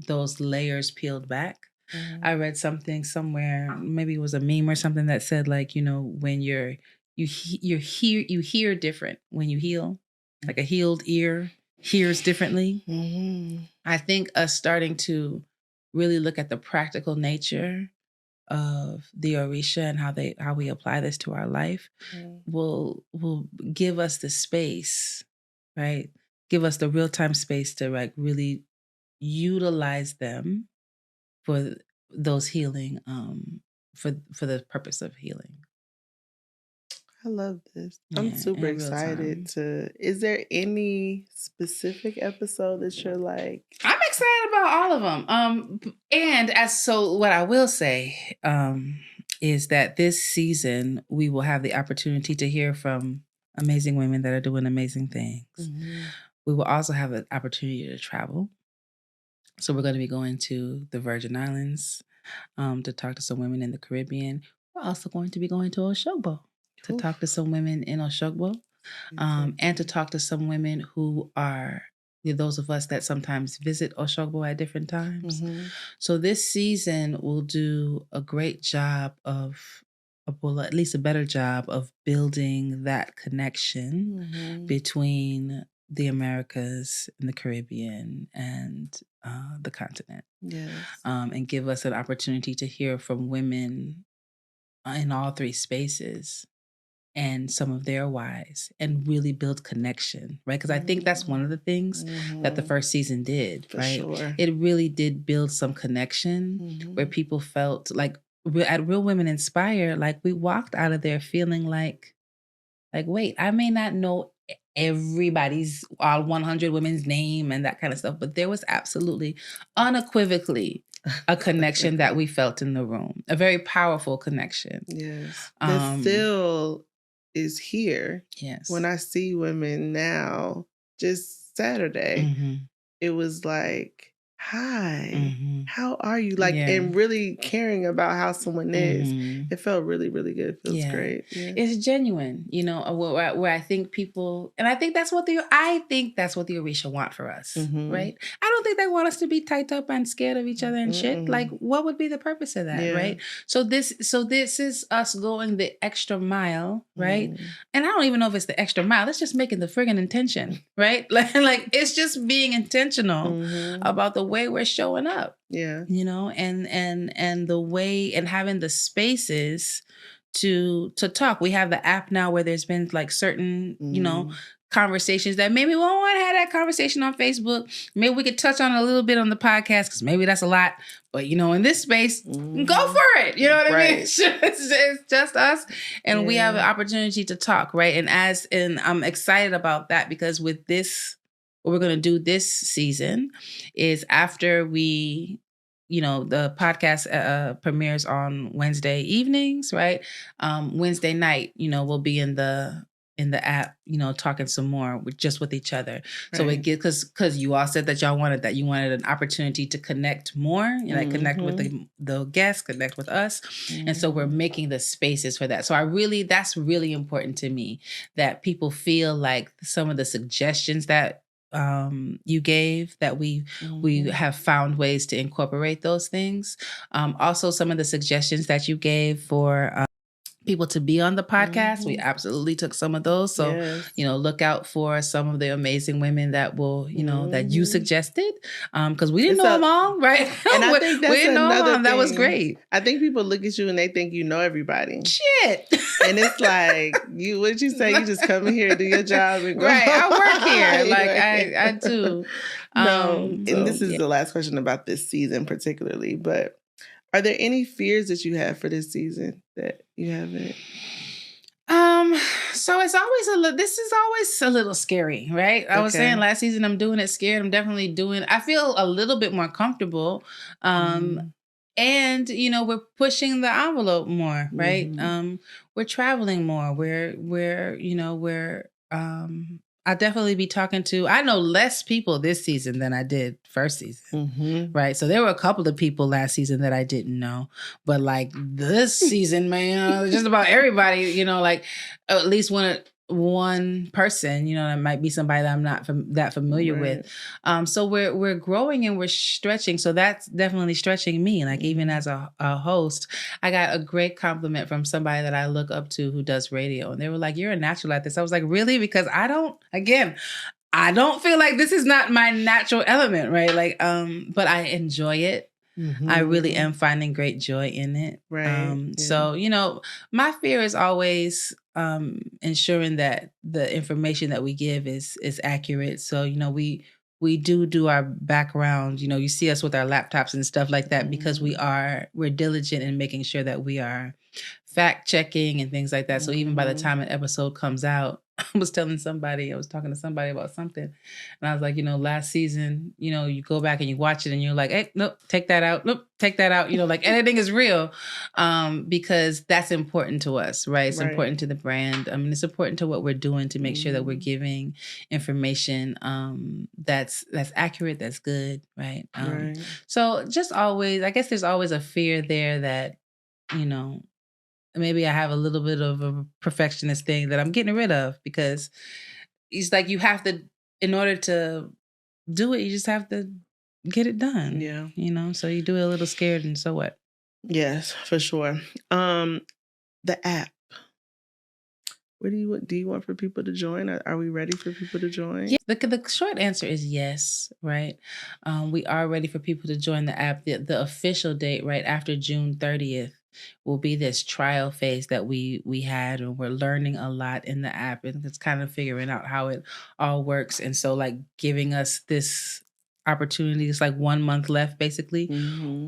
those layers peeled back. I read something somewhere, maybe it was a meme or something, that said like, when you hear different when you heal, like a healed ear hears differently. I think us starting to really look at the practical nature of the Orisha and how we apply this to our life will give us the space, right? Give us the real-time space to like really utilize them for those healing, for the purpose of healing. I love this. I'm super excited is there any specific episode that you're like? I'm excited about all of them. And what I will say, is that this season we will have the opportunity to hear from amazing women that are doing amazing things. We will also have the opportunity to travel. So we're going to be going to the Virgin Islands to talk to some women in the Caribbean. We're also going to be going to Oshogbo to talk to some women in Oshogbo, and to talk to some women who are those of us that sometimes visit Oshogbo at different times. So this season we'll do a great job well, at least a better job of building that connection between the Americas and the Caribbean and the continent. Yes. And give us an opportunity to hear from women in all three spaces and some of their whys and really build connection, right? Because I think that's one of the things that the first season did, right? Sure. It really did build some connection where people felt like at Real Women Inspire, like we walked out of there feeling like, wait, I may not know everybody's all 100 women's name and that kind of stuff, but there was absolutely unequivocally a connection that we felt in the room, a very powerful connection. Yes. That still is here. Yes. When I see women now just Saturday, it was like, hi, how are you? Like, and really caring about how someone is. It felt really, really good. It feels great. Yeah. It's genuine, you know, where I think people, and I think that's what the Orisa want for us, right? I don't think they want us to be tight up and scared of each other and shit. Like, what would be the purpose of that, right? So this is us going the extra mile, right? And I don't even know if it's the extra mile. It's just making the friggin' intention, right? Like it's just being intentional about the way we're showing up. Yeah. You know, and the way, and having the spaces to talk. We have the app now where there's been like certain, you know, conversations that maybe we won't want to have that conversation on Facebook. Maybe we could touch on it a little bit on the podcast because maybe that's a lot. But, you know, in this space, go for it. You know what I mean? It's just us. And we have an opportunity to talk, right? And I'm excited about that because with this, what we're going to do this season is after we, you know, the podcast premieres on Wednesday evenings, right? Wednesday night, you know, we'll be in the app, you know, talking some more with each other. Right. So it gets, because you all said that you wanted an opportunity to connect more, you know, like connect with the guests, connect with us. And so we're making the spaces for that. So that's really important to me, that people feel like some of the suggestions that you gave, that we have found ways to incorporate those things. Also, some of the suggestions that you gave for people to be on the podcast, we absolutely took some of those. So, you know, look out for some of the amazing women that will, you know, that you suggested, because we didn't know them all, right? And I think that's another thing. That was great. I think people look at you and they think you know everybody. Shit. And it's like, what did you say? You just come in here and do your job and go. Right, I work here. Like I do. And this is the last question about this season particularly, but are there any fears that you have for this season that you haven't? So it's always this is always a little scary, right? I was saying last season I'm doing it scared. I'm definitely I feel a little bit more comfortable. And, you know, we're pushing the envelope more, right? We're traveling more. I'll definitely be I know less people this season than I did first season, right? So there were a couple of people last season that I didn't know, but like this season, man, just about everybody, you know, like at least one person, you know, that might be somebody that I'm not that familiar with. So we're growing and we're stretching. So that's definitely stretching me. Like even as a host, I got a great compliment from somebody that I look up to who does radio. And they were like, "You're a natural at this." I was like, "Really?" Because I don't feel like this is not my natural element, right? Like, but I enjoy it. I really am finding great joy in it. Right. So, you know, my fear is always ensuring that the information that we give is accurate. So, you know, we do our background. You know, you see us with our laptops and stuff like that because we're diligent in making sure that we are fact checking and things like that. So even by the time an episode comes out, I was talking to somebody about something, and I was like, you know, last season, you know, you go back and you watch it and you're like, hey, nope, take that out. Nope, take that out. You know, like editing is real, because that's important to us, right? It's important to the brand. I mean, it's important to what we're doing to make sure that we're giving information that's accurate, that's good, right? So just always, I guess there's always a fear there that, you know, maybe I have a little bit of a perfectionist thing that I'm getting rid of, because it's like you have to, in order to do it, you just have to get it done. Yeah. You know, so you do it a little scared, and so what? Yes, for sure. The app. What do you want for people to join? Are we ready for people to join? Yeah, the short answer is yes, right? We are ready for people to join the app. The official date, right after June 30th, will be this trial phase that we had, and we're learning a lot in the app, and it's kind of figuring out how it all works. And so like giving us this opportunity, it's like 1 month left basically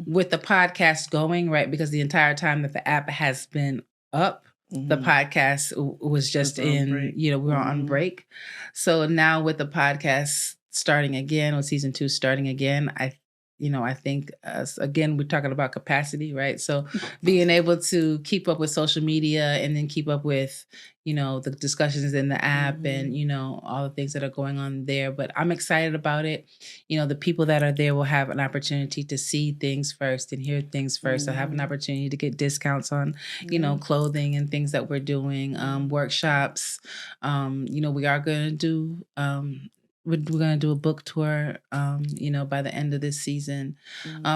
with the podcast going, right? Because the entire time that the app has been up, the podcast was just in, you know, we were on break. So now with the podcast starting again, with season 2 starting again, I think again, we're talking about capacity, right? So being able to keep up with social media and then keep up with, the discussions in the app and, all the things that are going on there. But I'm excited about it. The people that are there will have an opportunity to see things first and hear things first. They'll have an opportunity to get discounts on, clothing and things that we're doing, workshops. We are going to do, we're going to do a book tour, by the end of this season.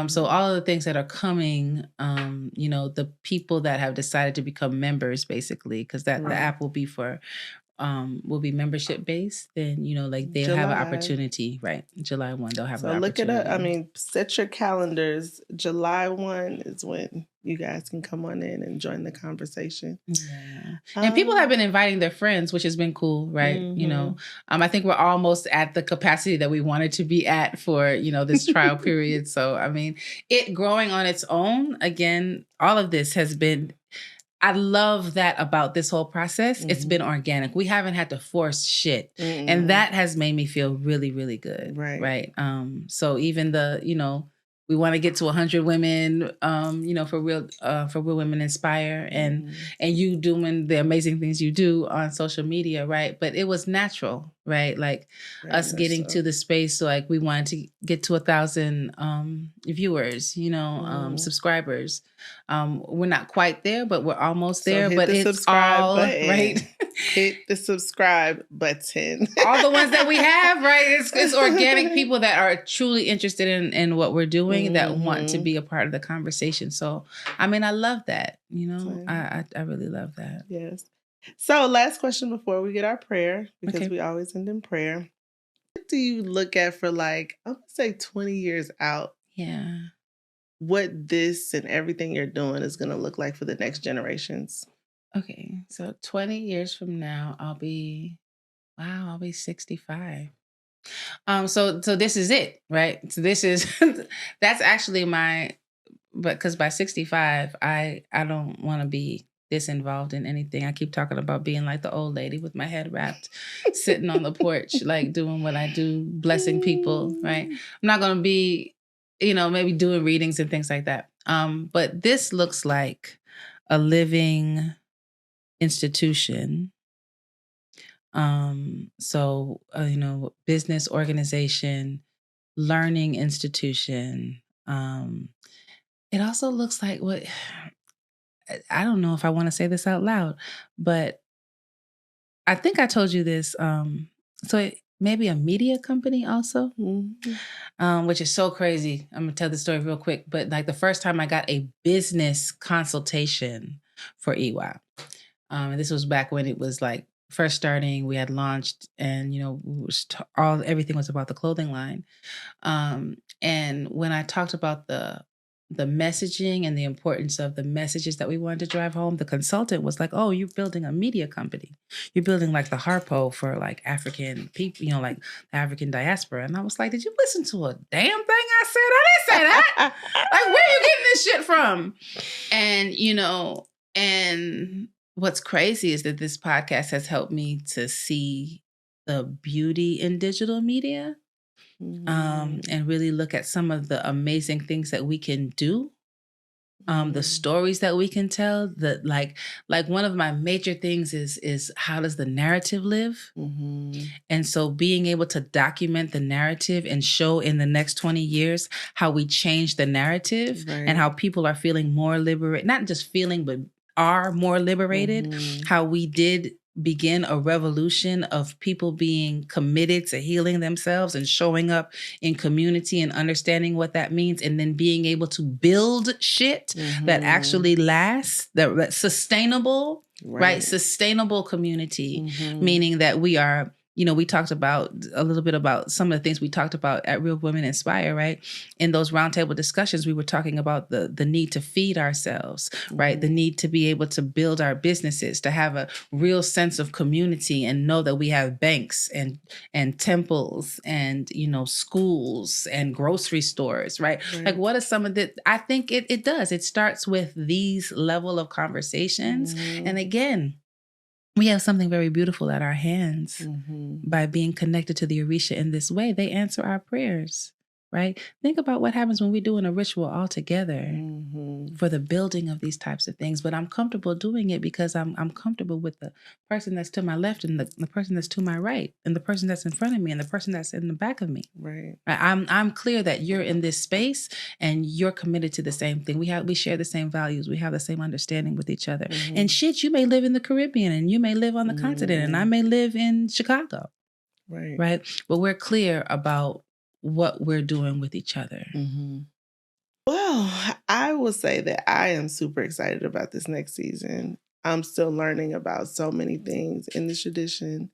So all of the things that are coming, the people that have decided to become members, basically, because the app will be membership based, then they'll have an opportunity, right? July 1, they'll have an opportunity. So look it up. I mean, set your calendars. July 1 is when you guys can come on in and join the conversation. Yeah. And people have been inviting their friends, which has been cool, right? I think we're almost at the capacity that we wanted to be at for, this trial period. So, I mean, it growing on its own, again, all of this has been, I love that about this whole process. It's been organic. We haven't had to force shit. And that has made me feel really, really good. Right. So even we want to get to 100 women, for real women inspire and you doing the amazing things you do on social media. Right. But it was natural, right? Like us getting to the space. So like we wanted to get to 1,000 viewers, subscribers. We're not quite there, but we're almost there. But it's all button. Right. Hit the subscribe button. All the ones that we have, right? It's organic people that are truly interested in what we're doing, that want to be a part of the conversation. So, I mean, I love that. I really love that. Yes. So, last question before we get our prayer, because we always end in prayer. What do you look at for I'm going to say 20 years out? Yeah. What this and everything you're doing is going to look like for the next generations? Okay. So 20 years from now, I'll be 65. So this is it, right? So this is, that's actually because by 65, I don't want to be this involved in anything. I keep talking about being like the old lady with my head wrapped, sitting on the porch, like doing what I do, blessing people, right? I'm not going to be, maybe doing readings and things like that. But this looks like a living institution. So, business organization, learning institution. It also looks like I don't know if I want to say this out loud, but I think I told you this. So it may be a media company also, which is so crazy. I'm going to tell the story real quick. But like the first time I got a business consultation for IWA, and this was back when it was like first starting, we had launched and, everything was about the clothing line. And when I talked about the messaging and the importance of the messages that we wanted to drive home, the consultant was like, oh, you're building a media company. You're building like the Harpo for like African people, like the African diaspora. And I was like, did you listen to a damn thing I said? I didn't say that. Like, where are you getting this shit from? And, and what's crazy is that this podcast has helped me to see the beauty in digital media. And really look at some of the amazing things that we can do, the stories that we can tell. That like one of my major things is how does the narrative live? And so being able to document the narrative and show in the next 20 years how we change the narrative and how people are feeling more liberated, not just feeling, but are more liberated, how we did begin a revolution of people being committed to healing themselves and showing up in community and understanding what that means, and then being able to build shit that actually lasts, that's sustainable, right? Sustainable community, meaning that we are, we talked about a little bit about some of the things we talked about at Real Women Inspire, right? In those roundtable discussions, we were talking about the need to feed ourselves, right? The need to be able to build our businesses, to have a real sense of community and know that we have banks and temples and, schools and grocery stores, right? Like what are some of the, I think it does. It starts with these level of conversations. And again, we have something very beautiful at our hands by being connected to the Orisha in this way. They answer our prayers. right? Think about what happens when we're doing a ritual all together for the building of these types of things. But I'm comfortable doing it because I'm comfortable with the person that's to my left and the person that's to my right and the person that's in front of me and the person that's in the back of me. Right. I'm clear that you're in this space and you're committed to the same thing. We share the same values. We have the same understanding with each other. And shit, you may live in the Caribbean and you may live on the continent and I may live in Chicago. Right. But we're clear about what we're doing with each other. Well, I will say that I am super excited about this next season. I'm still learning about so many things in this tradition.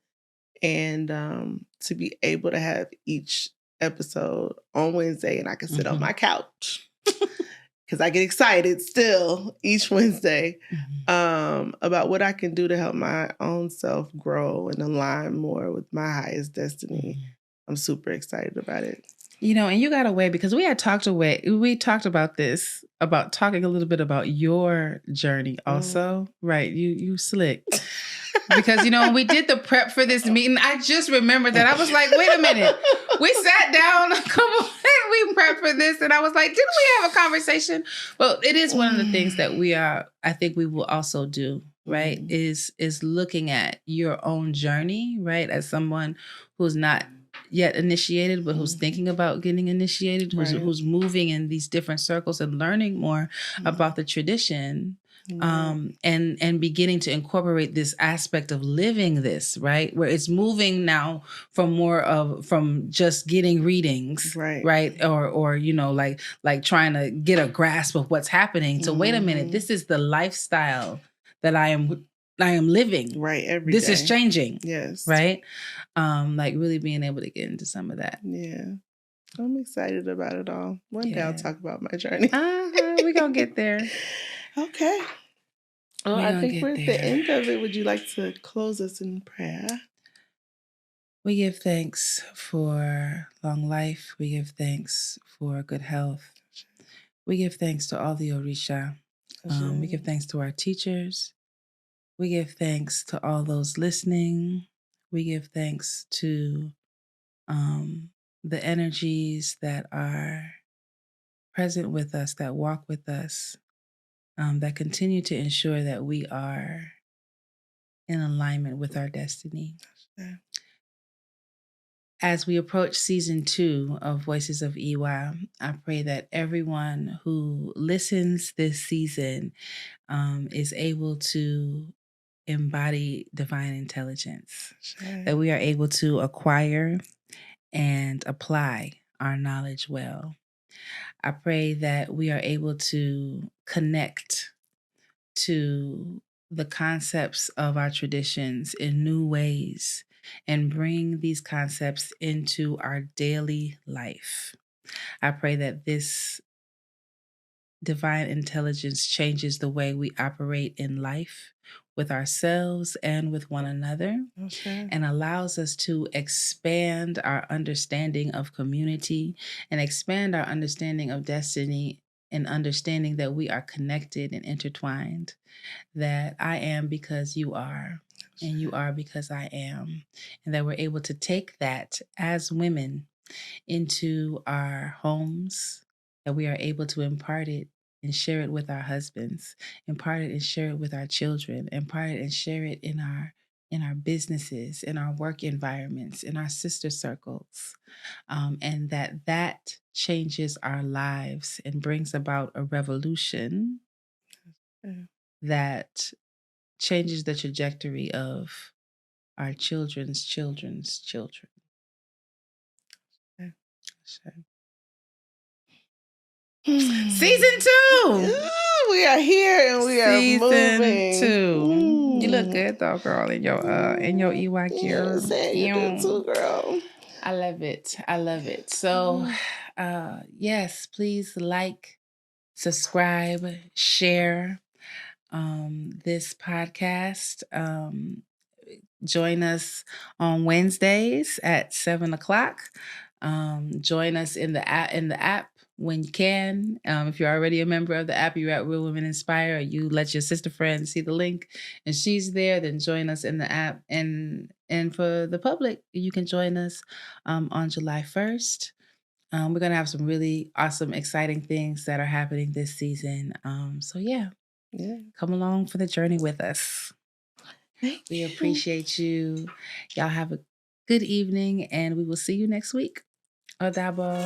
And to be able to have each episode on Wednesday and I can sit on my couch because I get excited still each Wednesday about what I can do to help my own self grow and align more with my highest destiny. I'm super excited about it. You know, and you got away because we talked about this, about talking a little bit about your journey also. Right. You slick. Because, you know, when we did the prep for this meeting, I just remembered that. I was like, wait a minute. We sat down a couple, we prepped for this. And I was like, didn't we have a conversation? Well, it is one of the things that I think we will also do, right? Is looking at your own journey, right? As someone who's not yet initiated, but who's thinking about getting initiated, who's moving in these different circles and learning more about the tradition. And beginning to incorporate this aspect of living this, right? Where it's moving now from just getting readings, right? Or you know, like trying to get a grasp of what's happening. So wait a minute, this is the lifestyle that I am living. Right. Every this day. Is changing. Yes. Right. Like really being able to get into some of that. Yeah. I'm excited about it all. One day I'll talk about my journey. We're going to get there. Okay. Well, I think we're at the end of it. Would you like to close us in prayer? We give thanks for long life. We give thanks for good health. We give thanks to all the Orisha. We give thanks to our teachers. We give thanks to all those listening. We give thanks to the energies that are present with us, that walk with us, that continue to ensure that we are in alignment with our destiny. As we approach season 2 of Voices of IWA, I pray that everyone who listens this season is able to embody divine intelligence, that we are able to acquire and apply our knowledge well. I pray that we are able to connect to the concepts of our traditions in new ways and bring these concepts into our daily life. I pray that this divine intelligence changes the way we operate in life with ourselves and with one another, and allows us to expand our understanding of community and expand our understanding of destiny, and understanding that we are connected and intertwined, that I am because you are, and you are because I am, and that we're able to take that as women into our homes, that we are able to impart it and share it with our husbands, impart it and share it with our children, impart it and share it in our businesses, in our work environments, in our sister circles, and that changes our lives and brings about a revolution that changes the trajectory of our children's children's children. Season 2! We are here and we are moving. Season 2. You look good though, girl, in your EY gear. You do too, girl. I love it. So, yes, please like, subscribe, share this podcast. Join us on Wednesdays at 7:00. Join us in the app when you can. If you're already a member of the app, you're at Real Women Inspire, or you let your sister friend see the link and she's there, then join us in the app. And for the public, you can join us on July 1st We're going to have some really awesome, exciting things that are happening this season. So yeah, come along for the journey with us. We appreciate you. Y'all have a good evening, and we will see you next week. Odabo.